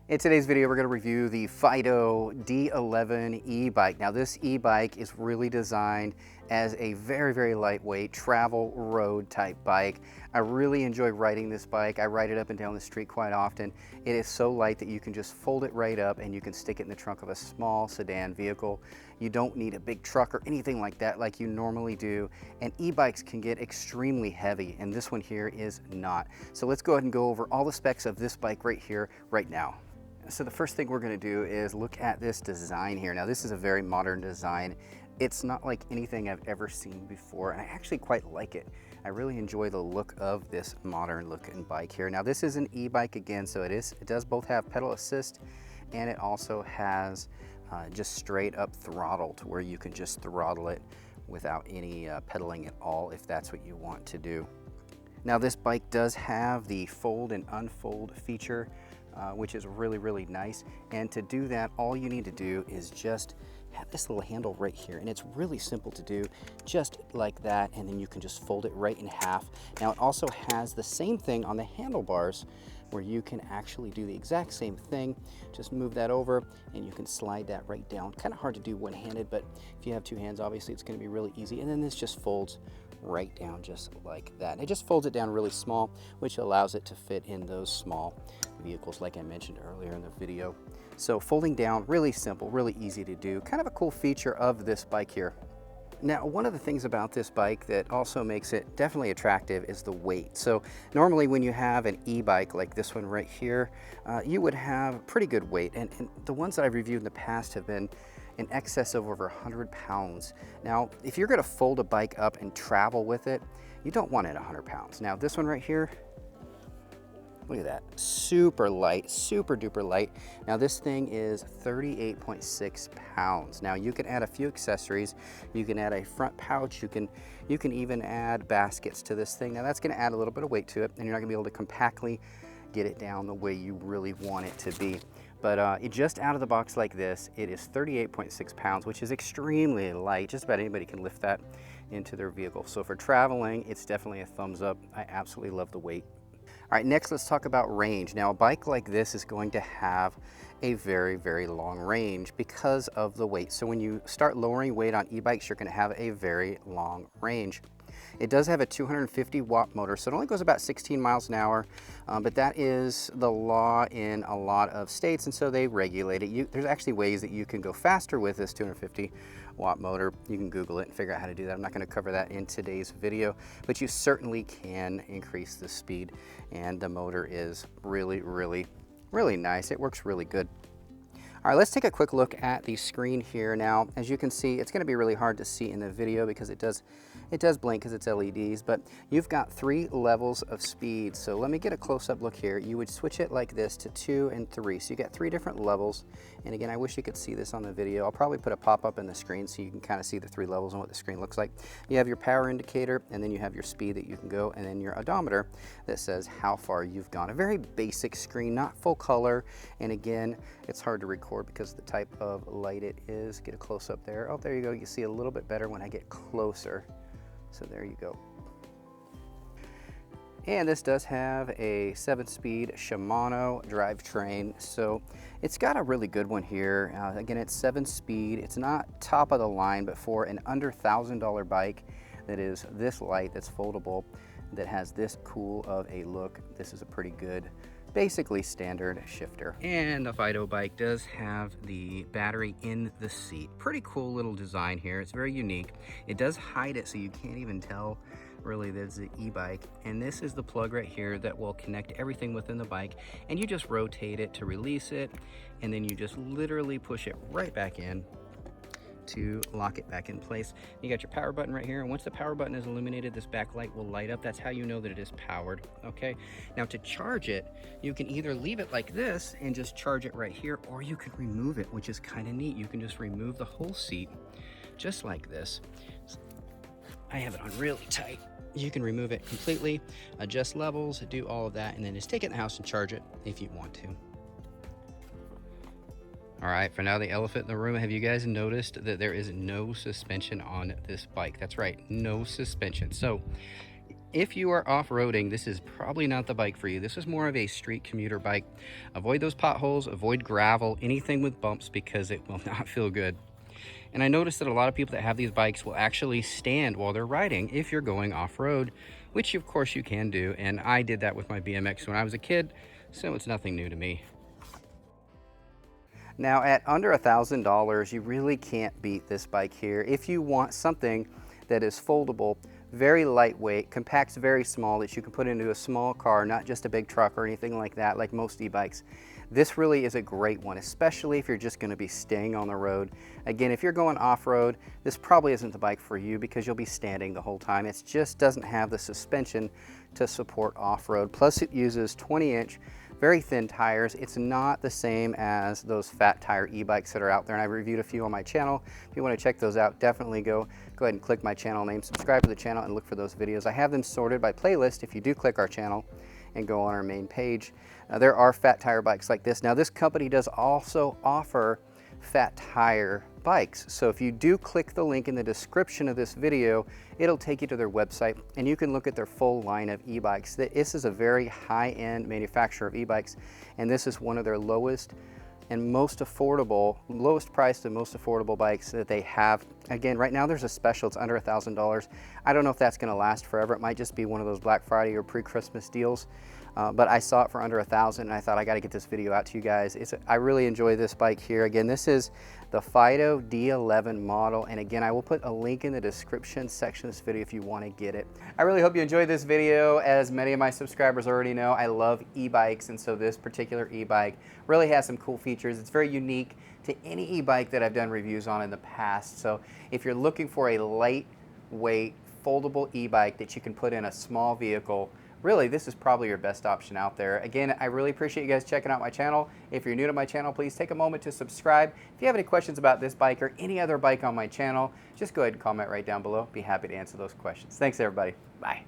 In today's video, we're going to review the Fiido D11 e-bike. Now this e-bike is really designed as a very lightweight travel road type bike. I really enjoy riding this bike. I ride it up and down the street quite often. It is so light that you can just fold it right up and you can stick it in the trunk of a small sedan vehicle. You don't need a big truck or anything like that like you normally do. And e-bikes can get extremely heavy, and this one here is not. So let's go ahead and go over all the specs of this bike right here, right now. So the first thing we're going to do is look at this design here. Now this is a very modern design. It's not like anything I've ever seen before, and I actually quite like it. I really enjoy the look of this modern looking bike here. Now this is an e-bike again, so it does both have pedal assist, and it also has just straight up throttle to where you can just throttle it without any pedaling at all if that's what you want to do. Now this bike does have the fold and unfold feature, which is really nice. And to do that, all you need to do is just have this little handle right here, and it's really simple to do, just like that, and then you can just fold it right in half. Now it also has the same thing on the handlebars, where you can actually do the exact same thing. Just move that over and you can slide that right down. Kind of hard to do one-handed, but if you have two hands, obviously it's going to be really easy. And then this just folds right down just like that. And it just folds it down really small, which allows it to fit in those small vehicles like I mentioned earlier in the video. So folding down, really simple, really easy to do. Kind of a cool feature of this bike here. Now, one of the things about this bike that also makes it definitely attractive is the weight. So normally when you have an e-bike like this one right here, you would have pretty good weight. And the ones that I've reviewed in the past have been in excess of over 100 pounds. Now, if you're gonna fold a bike up and travel with it, you don't want it 100 pounds. Now, this one right here, look at that, super light, super duper light. Now this thing is 38.6 pounds. Now you can add a few accessories. You can add a front pouch. You can even add baskets to this thing. Now that's gonna add a little bit of weight to it, and you're not gonna be able to compactly get it down the way you really want it to be. But it just out of the box like this, it is 38.6 pounds, which is extremely light. Just about anybody can lift that into their vehicle. So for traveling, it's definitely a thumbs up. I absolutely love the weight. All right, next let's talk about range. Now a bike like this is going to have a very long range because of the weight. So when you start lowering weight on e-bikes, you're going to have a very long range. It does have a 250 watt motor, so it only goes about 16 miles an hour, but that is the law in a lot of states, and so they regulate it. There's actually ways that you can go faster with this 250 watt motor. You can Google it and figure out how to do that. I'm not going to cover that in today's video, but you certainly can increase the speed, and the motor is really nice. It works really good. All right, let's take a quick look at the screen here. Now, as you can see, it's going to be really hard to see in the video because it does blink because it's LEDs, but you've got 3 levels of speed. So let me get a close-up look here. You would switch it like this to 2 and 3. So you got 3 different levels. And again, I wish you could see this on the video. I'll probably put a pop-up in the screen so you can kind of see the 3 levels and what the screen looks like. You have your power indicator, and then you have your speed that you can go, and then your odometer that says how far you've gone. A very basic screen, not full color. And again, it's hard to record because of the type of light it is. Get a close-up there. Oh, there you go. You see a little bit better when I get closer. So there you go. And this does have a 7-speed Shimano drivetrain, so it's got a really good one here. Again, it's 7-speed. It's not top of the line, but for an under $1,000 bike that is this light, that's foldable, that has this cool of a look, this is a pretty good, basically standard shifter. And the Fiido bike does have the battery in the seat. Pretty cool little design here. It's very unique. It does hide it so you can't even tell really that it's the e-bike. And this is the plug right here that will connect everything within the bike, and you just rotate it to release it, and then you just literally push it right back in to lock it back in place. You got your power button right here, and once the power button is illuminated, this backlight will light up. That's how you know that it is powered. Okay, now to charge it, you can either leave it like this and just charge it right here, or you can remove it, which is kind of neat. You can just remove the whole seat just like this. I have it on really tight. You can remove it completely, adjust levels, do all of that, and then just take it in the house and charge it if you want to. All right, for now, the elephant in the room. Have you guys noticed that there is no suspension on this bike? That's right, no suspension. So If you are off-roading, this is probably not the bike for you. This is more of a street commuter bike. Avoid those potholes, avoid gravel, anything with bumps, because it will not feel good. And I noticed that a lot of people that have these bikes will actually stand while they're riding if you're going off-road, which of course you can do. And I did that with my BMX when I was a kid, so it's nothing new to me. Now at under $1,000, you really can't beat this bike here. If you want something that is foldable, very lightweight, compacts very small, that you can put into a small car, not just a big truck or anything like that, like most e-bikes, this really is a great one, especially if you're just going to be staying on the road. Again, if you're going off-road, this probably isn't the bike for you because you'll be standing the whole time. It just doesn't have the suspension to support off-road. Plus it uses 20-inch very thin tires. It's not the same as those fat tire e-bikes that are out there, and I reviewed a few on my channel. If you want to check those out, definitely go ahead and click my channel name, subscribe to the channel, and look for those videos. I have them sorted by playlist if you do click our channel and go on our main page. There are fat tire bikes like this. Now this company does also offer fat tire bikes. So if you do click the link in the description of this video, it'll take you to their website and you can look at their full line of e-bikes. This is a very high-end manufacturer of e-bikes, and this is one of their lowest and most affordable, lowest priced and most affordable bikes that they have. Again, right now there's a special, it's under $1,000. I don't know if that's gonna last forever. It might just be one of those Black Friday or pre-Christmas deals. But I saw it for under $1,000 and I thought I gotta get this video out to you guys. I really enjoy this bike here. Again, this is the Fiido D11 model. And again, I will put a link in the description section of this video if you wanna get it. I really hope you enjoyed this video. As many of my subscribers already know, I love e-bikes. And so this particular e-bike really has some cool features. It's very unique to any e-bike that I've done reviews on in the past. So if you're looking for a lightweight, foldable e-bike that you can put in a small vehicle, really, this is probably your best option out there. Again, I really appreciate you guys checking out my channel. If you're new to my channel, please take a moment to subscribe. If you have any questions about this bike or any other bike on my channel, just go ahead and comment right down below. Be happy to answer those questions. Thanks, everybody. Bye.